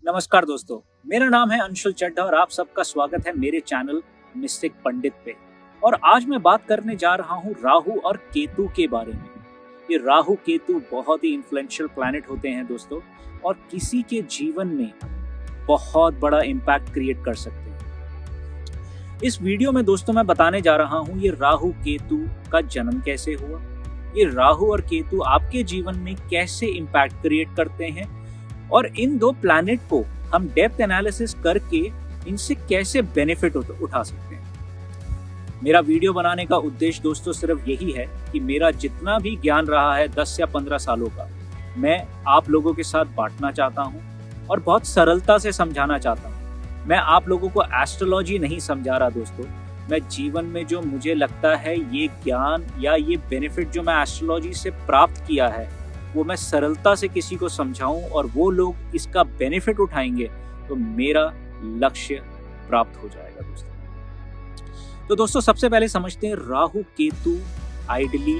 नमस्कार दोस्तों, मेरा नाम है अंशुल चड्ढा और आप सबका स्वागत है मेरे चैनल मिस्टिक पंडित पे। और आज मैं बात करने जा रहा हूँ राहु और केतु के बारे में। ये राहु केतु बहुत ही इन्फ्लुएंशियल प्लैनेट होते हैं दोस्तों, और किसी के जीवन में बहुत बड़ा इम्पैक्ट क्रिएट कर सकते हैं। इस वीडियो में दोस्तों मैं बताने जा रहा हूँ ये राहु केतु का जन्म कैसे हुआ, ये राहु और केतु आपके जीवन में कैसे इम्पैक्ट क्रिएट करते हैं, और इन दो प्लैनेट को हम डेप्थ एनालिसिस करके इनसे कैसे बेनिफिट उठा सकते हैं। मेरा वीडियो बनाने का उद्देश्य दोस्तों सिर्फ यही है कि मेरा जितना भी ज्ञान रहा है 10 या 15 सालों का, मैं आप लोगों के साथ बांटना चाहता हूं और बहुत सरलता से समझाना चाहता हूं। मैं आप लोगों को एस्ट्रोलॉजी नहीं समझा रहा दोस्तों, मैं जीवन में जो मुझे लगता है ये ज्ञान या ये बेनिफिट जो मैं एस्ट्रोलॉजी से प्राप्त किया है वो मैं सरलता से किसी को समझाऊं और वो लोग इसका बेनिफिट उठाएंगे तो मेरा लक्ष्य प्राप्त हो जाएगा दोस्तों। तो दोस्तों सबसे पहले समझते हैं राहु केतु आइडली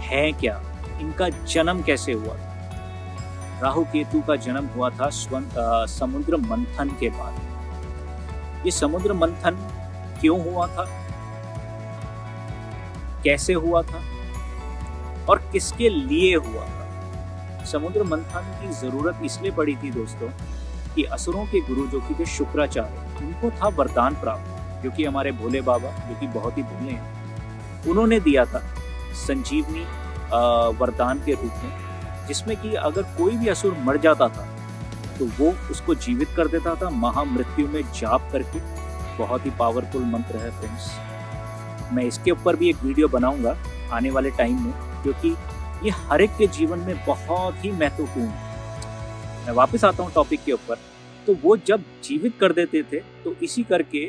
है क्या, इनका जन्म कैसे हुआ था। राहु केतु का जन्म हुआ था समुद्र मंथन के बाद। ये समुद्र मंथन क्यों हुआ था, कैसे हुआ था और किसके लिए हुआ था। समुद्र मंथन की जरूरत इसलिए पड़ी थी दोस्तों कि असुरों के गुरु जो कि थे शुक्राचार्य, उनको था वरदान प्राप्त, जो कि हमारे भोले बाबा जो कि बहुत ही भोले हैं, उन्होंने दिया था संजीवनी वरदान के रूप में, जिसमें कि अगर कोई भी असुर मर जाता था तो वो उसको जीवित कर देता था महामृत्यु में जाप करके। बहुत ही पावरफुल मंत्र है फ्रेंड्स। मैं इसके ऊपर भी एक वीडियो बनाऊंगा आने वाले टाइम में, क्योंकि ये हर एक के जीवन में बहुत ही महत्वपूर्ण है। मैं वापस आता हूँ टॉपिक के ऊपर। तो वो जब जीवित कर देते थे तो इसी करके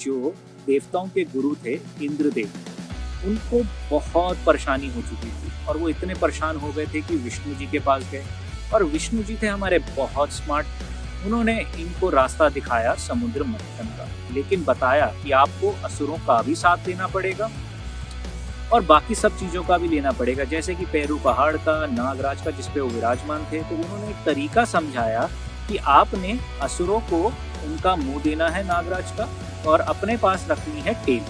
जो देवताओं के गुरु थे इंद्रदेव, उनको बहुत परेशानी हो चुकी थी और वो इतने परेशान हो गए थे कि विष्णु जी के पास गए। और विष्णु जी थे हमारे बहुत स्मार्ट, उन्होंने इनको रास्ता दिखाया समुद्र मंथन का, लेकिन बताया कि आपको असुरों का भी साथ देना पड़ेगा और बाकी सब चीज़ों का भी लेना पड़ेगा, जैसे कि पेरू पहाड़ का, नागराज का जिसपे वो विराजमान थे। तो उन्होंने एक तरीका समझाया कि आपने असुरों को उनका मुंह देना है नागराज का और अपने पास रखनी है टेल,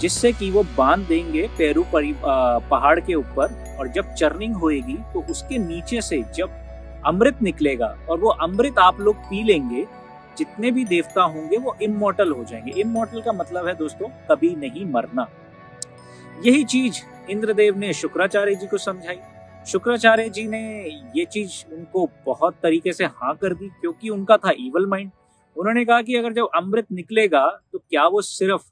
जिससे कि वो बांध देंगे पेरू पहाड़ के ऊपर, और जब चर्निंग होएगी तो उसके नीचे से जब अमृत निकलेगा और वो अमृत आप लोग पी लेंगे, जितने भी देवता होंगे वो इमॉर्टल हो जाएंगे। इमॉर्टल का मतलब है दोस्तों कभी नहीं मरना। यही चीज इंद्रदेव ने शुक्राचार्य जी को समझाई। शुक्राचार्य जी ने ये चीज उनको बहुत तरीके से हाँ कर दी, क्योंकि उनका था इवल माइंड। उन्होंने कहा कि अगर जब अमृत निकलेगा तो क्या वो सिर्फ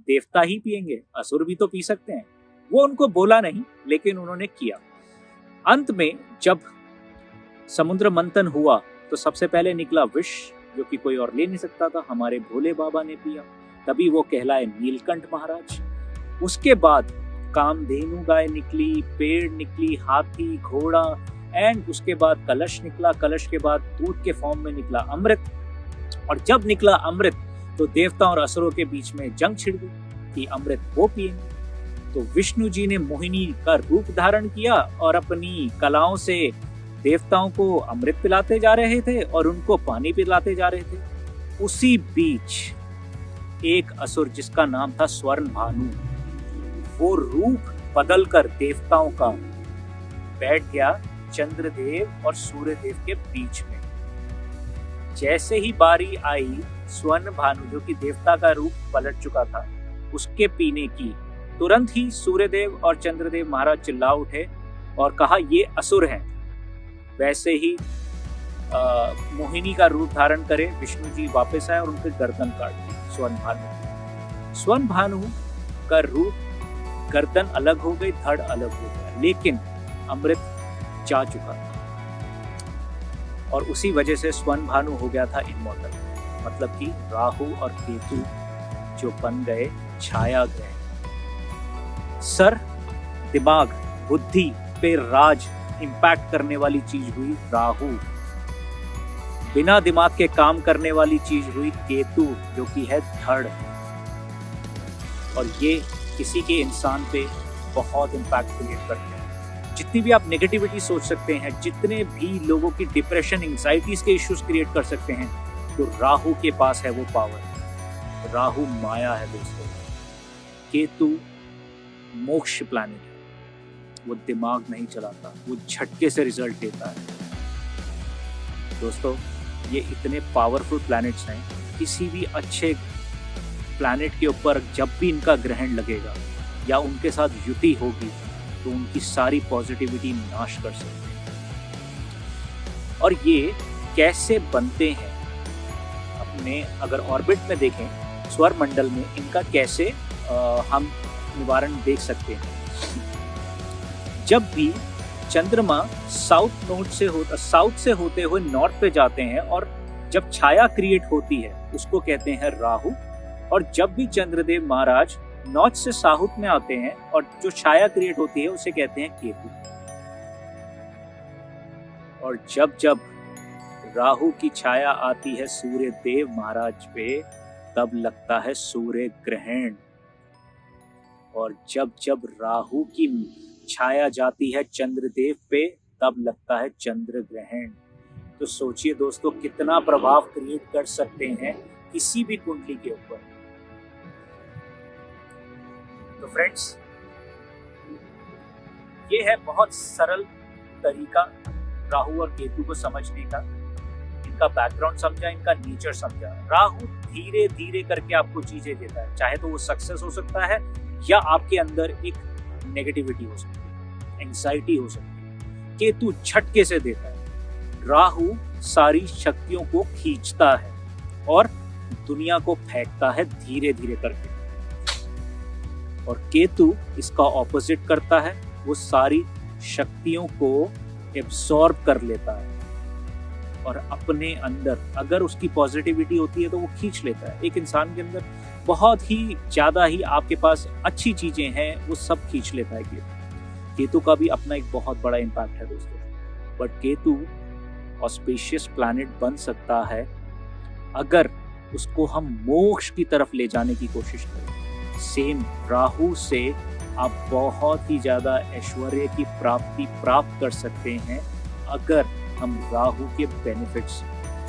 देवता ही पिएंगे, असुर भी तो पी सकते हैं। वो उनको बोला नहीं, लेकिन उन्होंने किया। अंत में जब समुद्र मंथन हुआ तो सबसे पहले निकला विष, जो कि कोई और ले नहीं सकता था, हमारे भोले बाबा ने पिया, तभी वो कहलाए नीलकंठ महाराज। उसके बाद कामधेनु गाय निकली, पेड़ निकली, हाथी, घोड़ा, एंड उसके बाद कलश निकला। कलश के बाद दूध के फॉर्म में निकला अमृत, और जब निकला अमृत तो देवताओं और असुरों के बीच में जंग छिड़ गई कि अमृत वो पिएंगे। तो विष्णु जी ने मोहिनी का रूप धारण किया और अपनी कलाओं से देवताओं को अमृत पिलाते जा रहे थे और उनको पानी पिलाते जा रहे थे। उसी बीच एक असुर जिसका नाम था स्वर्ण भानु, वो रूप बदलकर देवताओं का बैठ गया चंद्रदेव और सूर्यदेव के बीच में। जैसे ही बारी आई स्वर्ण भानु, जो कि देवता का रूप पलट चुका था, उसके पीने की, तुरंत ही सूर्यदेव और चंद्रदेव महाराज चिल्ला उठे और कहा ये असुर हैं। वैसे ही मोहिनी का रूप धारण करे विष्णु जी वापस आए और उनके गर्दन काट दी स्वर्ण भानु। स्वर्ण भानु का रूप, गर्दन अलग हो गई, धड़ अलग हो गया, लेकिन अमृत जा चुका था और उसी वजह से स्वर्ण भानु हो गया था इमॉर्टल। मतलब कि राहु और केतु जो बन गए छाया ग्रह। सर, दिमाग, बुद्धि पे राज इम्पैक्ट करने वाली चीज हुई राहु, बिना दिमाग के काम करने वाली चीज हुई केतु, जो कि है धड़। और ये किसी के इंसान पे बहुत इम्पैक्ट क्रिएट करते हैं। जितनी भी आप नेगेटिविटी सोच सकते हैं, जितने भी लोगों की डिप्रेशन, एंजाइटीज के इश्यूज क्रिएट कर सकते हैं, तो राहु के पास है वो पावर। राहु माया है दोस्तों, केतु मोक्ष प्लैनेट है। वो दिमाग नहीं चलाता, वो झटके से रिजल्ट देता है। दोस्तों, ये इतने पावरफुल प्लैनेट्स हैं, किसी भी अच्छे प्लैनेट के ऊपर जब भी इनका ग्रहण लगेगा या उनके साथ युति होगी तो उनकी सारी पॉजिटिविटी नाश कर सकते हैं। और ये कैसे बनते हैं, अपने अगर ऑर्बिट में देखें, स्वर मंडल में इनका कैसे हम निवारण देख सकते हैं। जब भी चंद्रमा साउथ से होते हुए नॉर्थ पे जाते हैं और जब छाया क्रिएट होती है उसको कहते हैं राहु, और जब भी चंद्रदेव महाराज नॉर्थ से साउथ में आते हैं और जो छाया क्रिएट होती है उसे कहते हैं केतु। और जब जब राहु की छाया आती है सूर्य देव महाराज पे, तब लगता है सूर्य ग्रहण। और जब जब राहु की छाया जाती है चंद्रदेव पे, तब लगता है चंद्र ग्रहण। तो सोचिए दोस्तों, कितना प्रभाव क्रिएट कर सकते हैं किसी भी कुंडली के ऊपर। तो फ्रेंड्स, ये है बहुत सरल तरीका राहु और केतु को समझने का। इनका बैकग्राउंड समझा, इनका नेचर समझा। राहु धीरे धीरे करके आपको चीजें देता है, चाहे तो वो सक्सेस हो सकता है या आपके अंदर एक नेगेटिविटी हो सकती है, एंजाइटी हो सकती है। केतु झटके से देता है। राहु सारी शक्तियों को खींचता है और दुनिया को फेंकता है धीरे धीरे करके। और केतु इसका ऑपोजिट करता है, वो सारी शक्तियों को एब्सॉर्ब कर लेता है और अपने अंदर, अगर उसकी पॉजिटिविटी होती है तो वो खींच लेता है। एक इंसान के अंदर बहुत ही ज्यादा ही आपके पास अच्छी चीजें हैं, वो सब खींच लेता है केतु। केतु का भी अपना एक बहुत बड़ा इम्पैक्ट है दोस्तों। बट केतु ऑस्पिशियस प्लैनेट बन सकता है अगर उसको हम मोक्ष की तरफ ले जाने की कोशिश करें। सेम राहु से आप बहुत ही ज्यादा ऐश्वर्य की प्राप्ति प्राप्त कर सकते हैं अगर हम राहु के बेनिफिट्स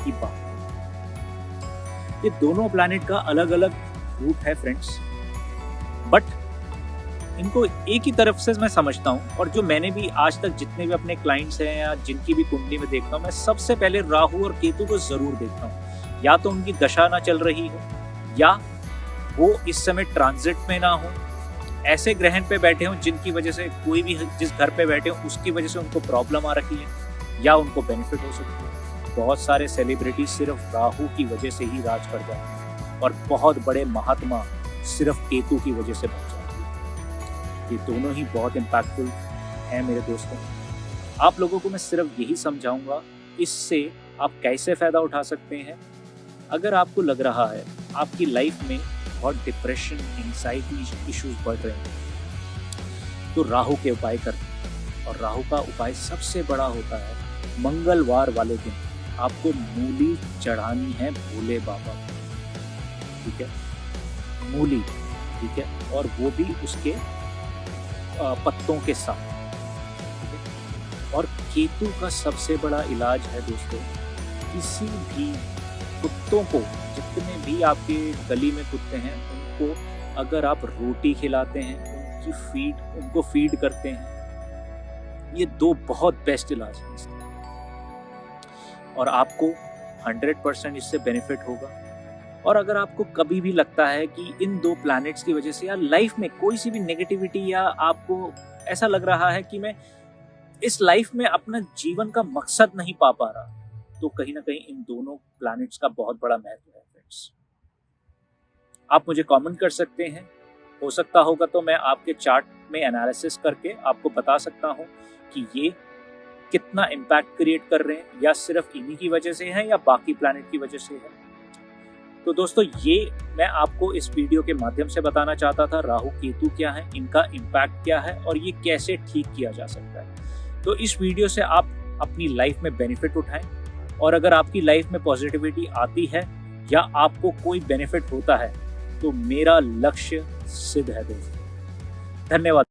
की बात करें। ये दोनों प्लैनेट का अलग अलग रूप है फ्रेंड्स, बट इनको एक ही तरफ से मैं समझता हूँ। और जो मैंने भी आज तक जितने भी अपने क्लाइंट्स हैं या जिनकी भी कुंडली में देखता हूँ, मैं सबसे पहले राहु और केतु को जरूर देखता हूँ। या तो उनकी दशा ना चल रही हो, या वो इस समय ट्रांजिट में ना हो, ऐसे ग्रहण पे बैठे हों जिनकी वजह से कोई भी जिस घर पे बैठे हो उसकी वजह से उनको प्रॉब्लम आ रखी है या उनको बेनिफिट हो सकती है। बहुत सारे सेलिब्रिटी सिर्फ राहु की वजह से ही राज कर जाते हैं और बहुत बड़े महात्मा सिर्फ केतु की वजह से बच जाते हैं। ये दोनों ही बहुत इम्पैक्टफुल हैं मेरे दोस्तों। आप लोगों को मैं सिर्फ यही समझाऊंगा, इससे आप कैसे फ़ायदा उठा सकते हैं। अगर आपको लग रहा है आपकी लाइफ में बहुत डिप्रेशन, एंजाइटी इश्यूज बढ़ रहे हैं, तो राहु के उपाय करें। और राहु का उपाय सबसे बड़ा होता है, मंगलवार वाले दिन आपको मूली चढ़ानी है भोले बाबा को, ठीक है, मूली, ठीक है, और वो भी उसके पत्तों के साथ, ठीक है। और केतु का सबसे बड़ा इलाज है दोस्तों, किसी भी कुत्तों को, जितने भी आपके गली में कुत्ते हैं, उनको अगर आप रोटी खिलाते हैं, उनको फीड करते हैं, ये दो बहुत बेस्ट इलाज है इसके। और आपको 100% इससे बेनिफिट होगा। और अगर आपको कभी भी लगता है कि इन दो प्लैनेट्स की वजह से या लाइफ में कोई सी भी नेगेटिविटी, या आपको ऐसा लग रहा है कि मैं इस लाइफ में अपना जीवन का मकसद नहीं पा रहा, तो कहीं ना कहीं इन दोनों प्लैनेट्स का बहुत बड़ा महत्व है फ्रेंड्स। आप मुझे कमेंट कर सकते हैं, हो सकता होगा तो मैं आपके चार्ट में एनालिसिस करके आपको बता सकता हूं कि ये कितना इम्पैक्ट क्रिएट कर रहे हैं, या सिर्फ इन्हीं की वजह से है या बाकी प्लैनेट की वजह से है। तो दोस्तों, ये मैं आपको इस वीडियो के माध्यम से बताना चाहता था, राहु केतु क्या है, इनका इम्पैक्ट क्या है और ये कैसे ठीक किया जा सकता है। तो इस वीडियो से आप अपनी लाइफ में बेनिफिट उठाएं, और अगर आपकी लाइफ में पॉजिटिविटी आती है या आपको कोई बेनिफिट होता है, तो मेरा लक्ष्य सिद्ध है दोस्तों। धन्यवाद।